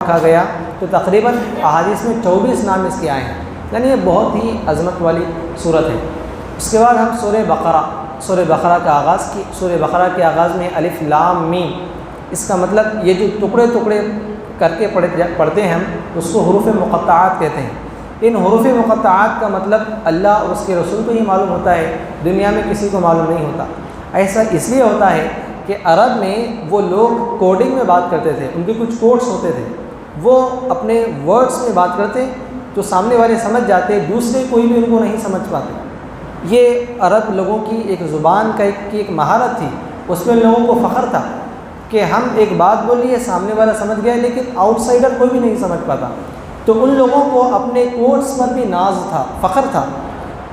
رکھا گیا تو تقریباً احادیث میں 24 نام اس کے آئے ہیں، یعنی یہ بہت ہی عظمت والی صورت ہے۔ اس کے بعد ہم سورہ بقرہ کا آغاز کی۔ سورہ بقرہ کے آغاز میں الف لام میم، اس کا مطلب یہ جو ٹکڑے ٹکڑے کر کے پڑھتے ہیں ہم، اس کو حروف مقطعات کہتے ہیں۔ ان حروف مقطعات کا مطلب اللہ اور اس کے رسول کو ہی معلوم ہوتا ہے، دنیا میں کسی کو معلوم نہیں ہوتا۔ ایسا اس لیے ہوتا ہے کہ عرب میں وہ لوگ کوڈنگ میں بات کرتے تھے، ان کے کچھ کوڈس ہوتے تھے، وہ اپنے ورڈز میں بات کرتے تو سامنے والے سمجھ جاتے، دوسرے کوئی بھی ان کو نہیں سمجھ پاتے۔ یہ عرب لوگوں کی ایک زبان کی ایک مہارت تھی، اس میں لوگوں کو فخر تھا کہ ہم ایک بات بولیے سامنے والا سمجھ گیا، لیکن آؤٹ سائڈر کوئی بھی نہیں سمجھ پاتا۔ تو ان لوگوں کو اپنے کوڈس پر بھی ناز تھا، فخر تھا۔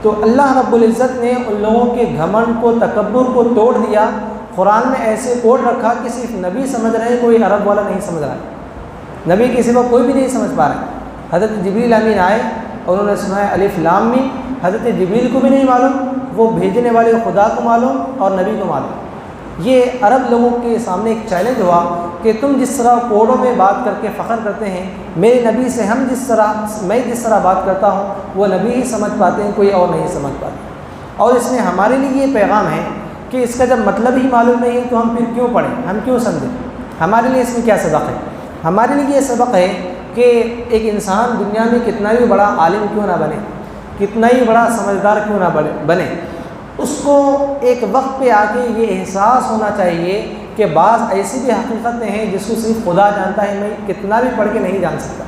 تو اللہ رب العزت نے ان لوگوں کے گھمنڈ کو، تکبر کو توڑ دیا۔ قرآن میں ایسے کوڈ رکھا کہ صرف نبی سمجھ رہے ہیں، کوئی عرب والا نہیں سمجھ رہا ہے، نبی کے سوا کوئی بھی نہیں سمجھ پا رہے۔ حضرت جبریل امین آئے اور انہوں نے سنایا الف لام میم، حضرت جبریل کو بھی نہیں معلوم، وہ بھیجنے والے خدا کو معلوم اور نبی کو معلوم۔ یہ عرب لوگوں کے سامنے ایک چیلنج ہوا کہ تم جس طرح کوڈوں میں بات کر کے فخر کرتے ہیں، میرے نبی سے میں جس طرح بات کرتا ہوں وہ نبی ہی سمجھ پاتے ہیں، کوئی اور نہیں سمجھ پاتے۔ اور اس میں ہمارے لیے یہ پیغام ہے کہ اس کا جب مطلب ہی معلوم نہیں ہے تو ہم پھر کیوں پڑھیں، ہم کیوں سمجھیں؟ ہمارے لیے اس میں کیا سبق ہے؟ ہمارے لیے یہ سبق ہے کہ ایک انسان دنیا میں کتنا بھی بڑا عالم کیوں نہ بنے، کتنا ہی بڑا سمجھدار کیوں نہ بنے، اس کو ایک وقت پہ آ کے یہ احساس ہونا چاہیے کہ بعض ایسی بھی حقیقتیں ہیں جس کو صرف خدا جانتا ہے، میں کتنا بھی پڑھ کے نہیں جان سکتا۔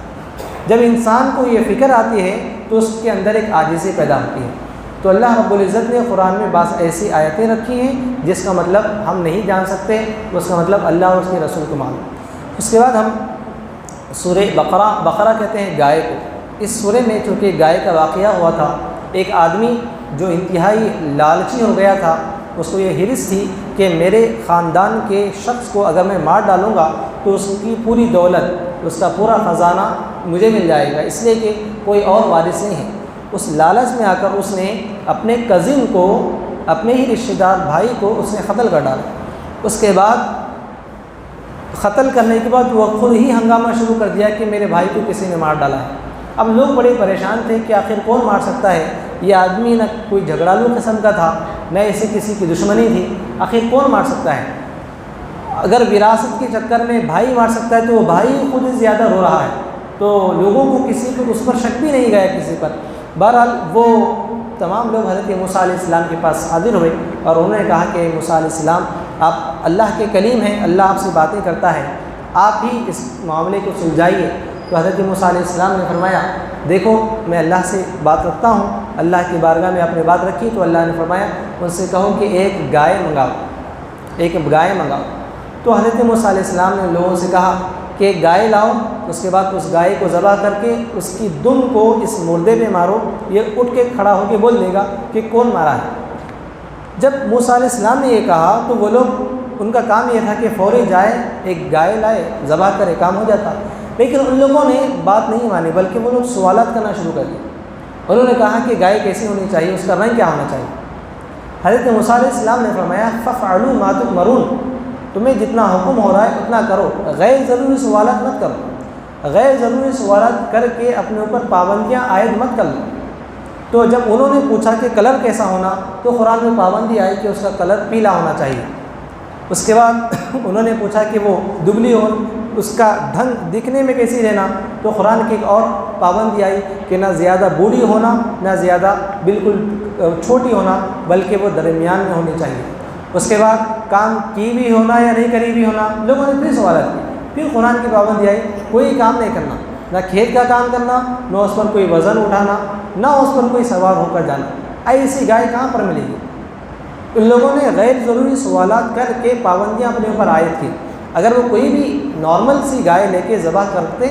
جب انسان کو یہ فکر آتی ہے تو اس کے اندر ایک عاجزی پیدا ہوتی ہے۔ تو اللہ رب العزت نے قرآن میں بعض ایسی آیتیں رکھی ہیں جس کا مطلب ہم نہیں جان سکتے، اس کا مطلب اللہ اور اس کے رسول کو معلوم۔ اس کے بعد ہم سورہ بقرہ کہتے ہیں گائے کو۔ اس سورے میں چونکہ گائے کا واقعہ ہوا تھا، ایک آدمی جو انتہائی لالچی ہو گیا تھا، اس کو یہ حرص تھی کہ میرے خاندان کے شخص کو اگر میں مار ڈالوں گا تو اس کی پوری دولت، اس کا پورا خزانہ مجھے مل جائے گا، اس لیے کہ کوئی اور وارث نہیں ہے۔ اس لالچ میں آ کر اس نے اپنے کزن کو، اپنے ہی رشتہ دار بھائی کو اس نے قتل کر ڈالا۔ اس کے بعد قتل کرنے کے بعد وہ خود ہی ہنگامہ شروع کر دیا کہ میرے بھائی کو کسی نے مار ڈالا ہے۔ اب لوگ بڑے پریشان تھے کہ آخر کون مار سکتا ہے، یہ آدمی نہ کوئی جھگڑالو قسم کا تھا، نہ اسے کسی کی دشمنی تھی، آخر کون مار سکتا ہے؟ اگر وراثت کے چکر میں بھائی مار سکتا ہے تو وہ بھائی خود زیادہ رو رہا ہے، تو لوگوں کو کسی کو اس پر شک بھی نہیں گیا کسی پر۔ بہرحال وہ تمام لوگ حضرت موسیٰ علیہ السلام کے پاس حاضر ہوئے اور انہوں نے کہا کہ موسیٰ علیہ السلام آپ اللہ کے کلیم ہیں، اللہ آپ سے باتیں کرتا ہے، آپ ہی اس معاملے کو سلجھائیے۔ تو حضرت موسیٰ علیہ السلام نے فرمایا دیکھو میں اللہ سے بات رکھتا ہوں، اللہ کی بارگاہ میں اپنے بات رکھی تو اللہ نے فرمایا ان سے کہو کہ ایک گائے منگاؤ۔ تو حضرت موسیٰ علیہ السلام نے لوگوں سے کہا کہ ایک گائے لاؤ، اس کے بعد اس گائے کو ذبح کر کے اس کی دم کو اس مردے پہ مارو، یہ اٹھ کے کھڑا ہو کے بول دے گا کہ کون مارا ہے۔ جب موسیٰ علیہ السلام نے یہ کہا تو وہ لوگ، ان کا کام یہ تھا کہ فوری جائے ایک گائے لائے، ذبح کرے، کام ہو جاتا۔ لیکن ان لوگوں نے بات نہیں مانی، بلکہ وہ لوگ سوالات کرنا شروع کر دیے۔ انہوں نے کہا کہ گائے کیسی ہونی چاہیے، اس کا رنگ کیا ہونا چاہیے؟ حضرت موسیٰ علیہ السلام نے فرمایا فَفْعَلُوا مَا تُؤْمَرُونَ، تمہیں جتنا حکم ہو رہا ہے اتنا کرو، غیر ضروری سوالات مت کرو، غیر ضروری سوالات کر کے اپنے اوپر پابندیاں عائد مت کر لو۔ تو جب انہوں نے پوچھا کہ کلر کیسا ہونا، تو قرآن میں پابندی آئی کہ اس کا کلر پیلا ہونا چاہیے۔ اس کے بعد انہوں نے پوچھا کہ وہ دبلی ہو، اس کا ڈھنگ دکھنے میں کیسی رہنا، تو قرآن کی ایک اور پابندی آئی کہ نہ زیادہ بوڑھی ہونا، نہ زیادہ بالکل چھوٹی ہونا، بلکہ وہ درمیان میں ہونی چاہیے۔ اس کے بعد کام کی بھی ہونا یا نہیں کری بھی ہونا، لوگوں نے پھر سوالات کیے۔ پھر قرآن کی پابندی آئی کوئی کام نہیں کرنا، نہ کھیت کا کام کرنا، نہ اس پر کوئی وزن اٹھانا، نہ اس پر کوئی سوار ہو کر جانا۔ ایسی گائے کہاں پر ملے گی؟ ان لوگوں نے غیر ضروری سوالات کر کے پابندیاں اپنے اوپر عائد کی۔ اگر وہ کوئی بھی نارمل سی گائے لے کے ذبح کرتے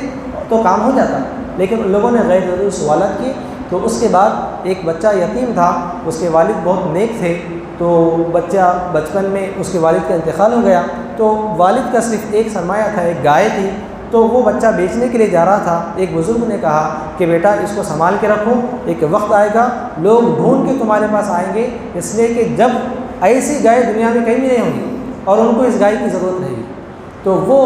تو کام ہو جاتا، لیکن ان لوگوں نے غیر ضروری سوالات کیے۔ تو اس کے بعد ایک بچہ یتیم تھا، اس کے والد بہت نیک تھے، تو بچہ بچپن میں اس کے والد کا انتقال ہو گیا، تو والد کا صرف ایک سرمایہ تھا، ایک گائے تھی، تو وہ بچہ بیچنے کے لیے جا رہا تھا۔ ایک بزرگ نے کہا کہ بیٹا اس کو سنبھال کے رکھو، ایک وقت آئے گا لوگ ڈھونڈ کے تمہارے پاس آئیں گے، اس لیے کہ جب ایسی گائے دنیا میں کہیں بھی نہیں ہوں گی اور ان کو اس گائے کی ضرورت رہے گی۔ تو وہ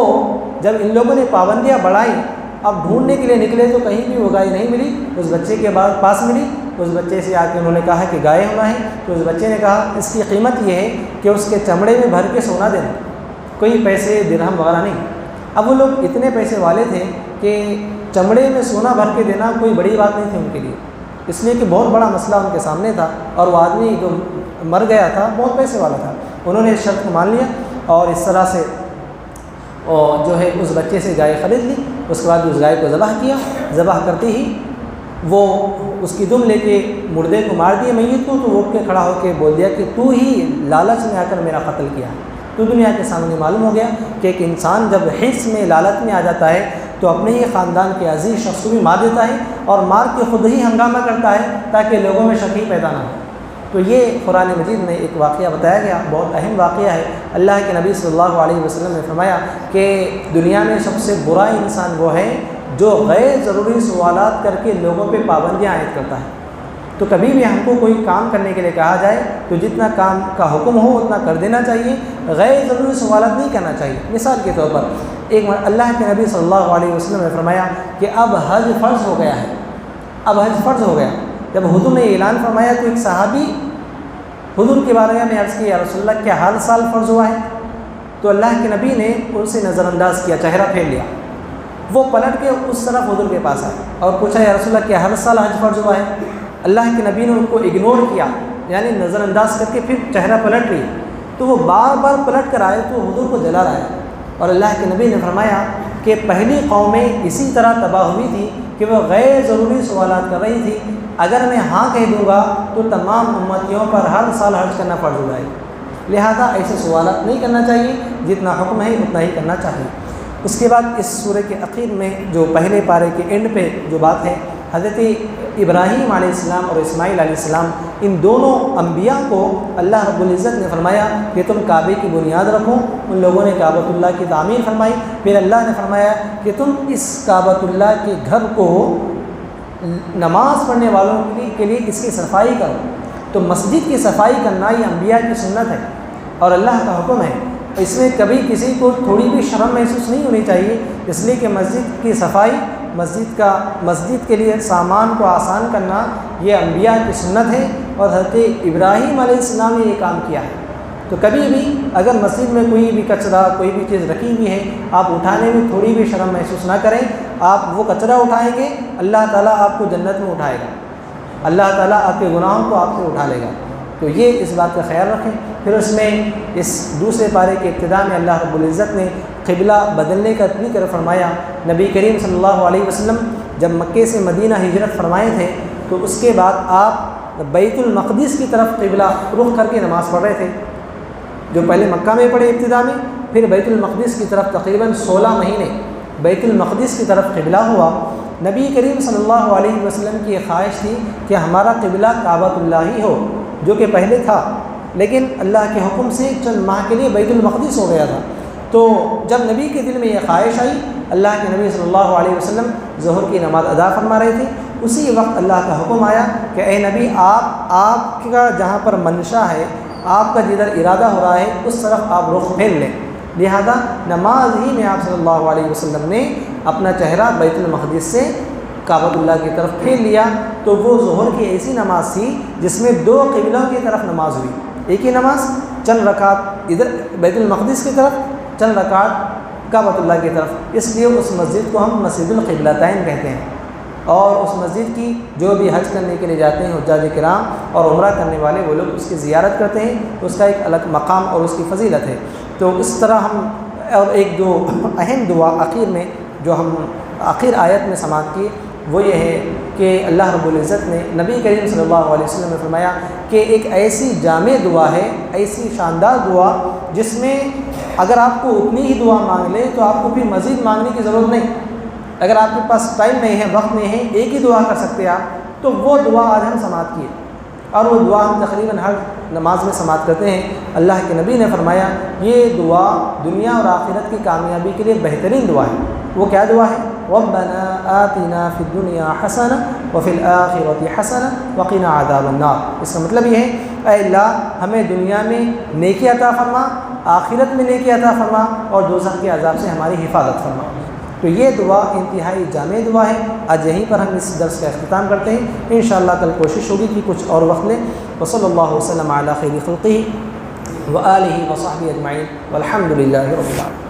جب ان لوگوں نے پابندیاں بڑھائیں، اب ڈھونڈنے کے لیے نکلے تو کہیں بھی وہ گائے نہیں ملی، اس بچے کے پاس ملی۔ اس بچے سے آ کے انہوں نے کہا کہ گائے ہونا ہے، تو اس بچے نے کہا اس کی قیمت یہ ہے کہ اس کے چمڑے میں بھر کے سونا دینا، کوئی پیسے درہم وغیرہ نہیں۔ اب وہ لوگ اتنے پیسے والے تھے کہ چمڑے میں سونا بھر کے دینا کوئی بڑی بات نہیں تھی ان کے لیے، اس لیے کہ بہت بڑا مسئلہ ان کے سامنے تھا، اور وہ آدمی جو مر گیا تھا بہت پیسے والا تھا۔ انہوں نے اس شرط کو مان لیا اور اس طرح سے جو ہے اس بچے سے گائے خرید لی۔ اس کے بعد اس گائے کو ذبح کیا، ذبح کرتے ہی وہ اس کی دم لے کے مردے کو مار دیے میت کو، تو وہ اٹھ کے کھڑا ہو کے بول دیا کہ تو ہی لالچ میں آ کر میرا قتل کیا۔ تو دنیا کے سامنے معلوم ہو گیا کہ ایک انسان جب حرص میں لالچ میں آ جاتا ہے تو اپنے ہی خاندان کے عزیز شخص کو بھی مار دیتا ہے، اور مار کے خود ہی ہنگامہ کرتا ہے تاکہ لوگوں میں شک ہی پیدا نہ ہو۔ تو یہ قرآن مجید میں ایک واقعہ بتایا گیا، بہت اہم واقعہ ہے۔ اللہ کے نبی صلی اللہ علیہ وسلم نے فرمایا کہ دنیا میں سب سے برا انسان وہ ہے جو غیر ضروری سوالات کر کے لوگوں پہ پابندیاں عائد کرتا ہے۔ تو کبھی بھی ہم کو کوئی کام کرنے کے لیے کہا جائے تو جتنا کام کا حکم ہو اتنا کر دینا چاہیے، غیر ضروری سوالات نہیں کرنا چاہیے۔ مثال کے طور پر اللہ کے نبی صلی اللہ علیہ وسلم نے فرمایا کہ اب حج فرض ہو گیا ہے، اب حج فرض ہو گیا۔ جب حضور نے اعلان فرمایا تو ایک صحابی حضور کے بارے میں عرض کی، یا رسول اللہ کیا ہر سال فرض ہوا ہے؟ تو اللہ کے نبی نے ان سے نظر انداز کیا، چہرہ پھیر لیا۔ وہ پلٹ کے اس طرف حضور کے پاس آئے اور پوچھا، یا رسول اللہ کیا ہر سال حج فرض ہوا ہے؟ اللہ کے نبی نے ان کو اگنور کیا، یعنی نظر انداز کر کے پھر چہرہ پلٹ لی۔ تو وہ بار بار پلٹ کر آئے تو حضور کو جلا آیا، اور اللہ کے نبی نے فرمایا کہ پہلی قومیں اسی طرح تباہ ہوئی تھی کہ وہ غیر ضروری سوالات کر رہی تھی، اگر میں ہاں کہہ دوں گا تو تمام امتیوں پر ہر سال حج کرنا فرض ہو جائے، لہذا ایسے سوالات نہیں کرنا چاہیے، جتنا حکم ہے اتنا ہی کرنا چاہیے۔ اس کے بعد اس سورہ کے اخیر میں جو پہلے پارے کے اینڈ پہ جو بات ہے، حضرت ابراہیم علیہ السلام اور اسماعیل علیہ السلام، ان دونوں انبیاء کو اللہ رب العزت نے فرمایا کہ تم کعبے کی بنیاد رکھو۔ ان لوگوں نے کعبۃ اللہ کی تعمیر فرمائی، پھر اللہ نے فرمایا کہ تم اس کعبۃ اللہ کے گھر کو نماز پڑھنے والوں کے لیے اس کی صفائی کرو۔ تو مسجد کی صفائی کرنا یہ انبیاء کی سنت ہے اور اللہ کا حکم ہے، اس میں کبھی کسی کو تھوڑی بھی شرم محسوس نہیں ہونی چاہیے، اس لیے کہ مسجد کی صفائی، مسجد کے لیے سامان کو آسان کرنا یہ انبیاء کی سنت ہے، اور حضرت ابراہیم علیہ السلام نے یہ کام کیا ہے۔ تو کبھی بھی اگر مسجد میں کوئی بھی کچرا، کوئی بھی چیز رکھی ہوئی ہے، آپ اٹھانے میں تھوڑی بھی شرم محسوس نہ کریں، آپ وہ کچرا اٹھائیں گے اللہ تعالیٰ آپ کو جنت میں اٹھائے گا، اللہ تعالیٰ آپ کے گناہوں کو آپ سے اٹھا لے گا۔ تو یہ اس بات کا خیال رکھیں۔ پھر اس میں اس دوسرے پارے کے ابتدا میں اللہ رب العزت نے قبلہ بدلنے کا ذکر فرمایا۔ نبی کریم صلی اللہ علیہ وسلم جب مکے سے مدینہ ہجرت فرمائے تھے تو اس کے بعد آپ بیت المقدس کی طرف قبلہ رخ کر کے نماز پڑھ رہے تھے، جو پہلے مکہ میں پڑھے ابتدا میں، پھر بیت المقدس کی طرف تقریباً 16 مہینے بیت المقدس کی طرف قبلہ ہوا۔ نبی کریم صلی اللہ علیہ وسلم کی یہ خواہش تھی کہ ہمارا قبلہ کعبۃ اللہ ہی ہو، جو کہ پہلے تھا، لیکن اللہ کے حکم سے چند ماہ کے لیے بیت المقدس ہو گیا تھا۔ تو جب نبی کے دل میں یہ خواہش آئی، اللہ کے نبی صلی اللہ علیہ وسلم ظہر کی نماز ادا فرما رہے تھے، اسی وقت اللہ کا حکم آیا کہ اے نبی، آپ کا جہاں پر منشا ہے، آپ کا جدھر ارادہ ہو رہا ہے اس طرف آپ رخ پھیر لیں۔ لہذا نماز ہی میں آپ صلی اللہ علیہ وسلم نے اپنا چہرہ بیت المقدس سے کعبۃ اللہ کی طرف پھیر لیا۔ تو وہ ظہر کی ایسی نماز تھی جس میں 2 قبلوں کی طرف نماز ہوئی، ایک ہی نماز، چند رکعت ادھر بیت المقدس کی طرف، چند رکعت کعبۃ اللہ کی طرف۔ اس لیے اس مسجد کو ہم مسجد القبلتین کہتے ہیں، اور اس مسجد کی جو بھی حج کرنے کے لیے جاتے ہیں حجاج کرام اور عمرہ کرنے والے، وہ لوگ اس کی زیارت کرتے ہیں، اس کا ایک الگ مقام اور اس کی فضیلت ہے۔ تو اس طرح ہم، اور ایک جو اہم دعا آخر میں جو ہم آخر آیت میں سماعت کی وہ یہ ہے کہ اللہ رب العزت نے نبی کریم صلی اللہ علیہ وسلم نے فرمایا کہ ایک ایسی جامع دعا ہے، ایسی شاندار دعا جس میں اگر آپ کو اتنی ہی دعا مانگ لیں تو آپ کو پھر مزید مانگنے کی ضرورت نہیں۔ اگر آپ کے پاس ٹائم نہیں ہے، وقت نہیں ہے، ایک ہی دعا کر سکتے آپ، تو وہ دعا آج ہم سماعت کیے، اور وہ دعا ہم تقریباً ہر نماز میں سماعت کرتے ہیں۔ اللہ کے نبی نے فرمایا یہ دعا دنیا اور آخرت کی کامیابی کے لیے بہترین دعا ہے۔ وہ کیا دعا ہے؟ ربنا آتنا فی الدنیا حسنہ وفی الآخرۃ حسنہ وقنا عذاب النار۔ اس کا مطلب یہ ہے اے اللہ ہمیں دنیا میں نیکی عطا فرما، آخرت میں نیکی عطا فرما اور دوزخ کے عذاب سے ہماری حفاظت فرما۔ تو یہ دعا انتہائی جامع دعا ہے۔ آج یہیں پر ہم اس درس کا اختتام کرتے ہیں، انشاءاللہ کل کوشش ہوگی کہ کچھ اور وقت لیں۔ وصلی اللہ وسلم علی خیر خلقہ وآلہ وصحبہ اجمعین والحمد للہ رب العالمین۔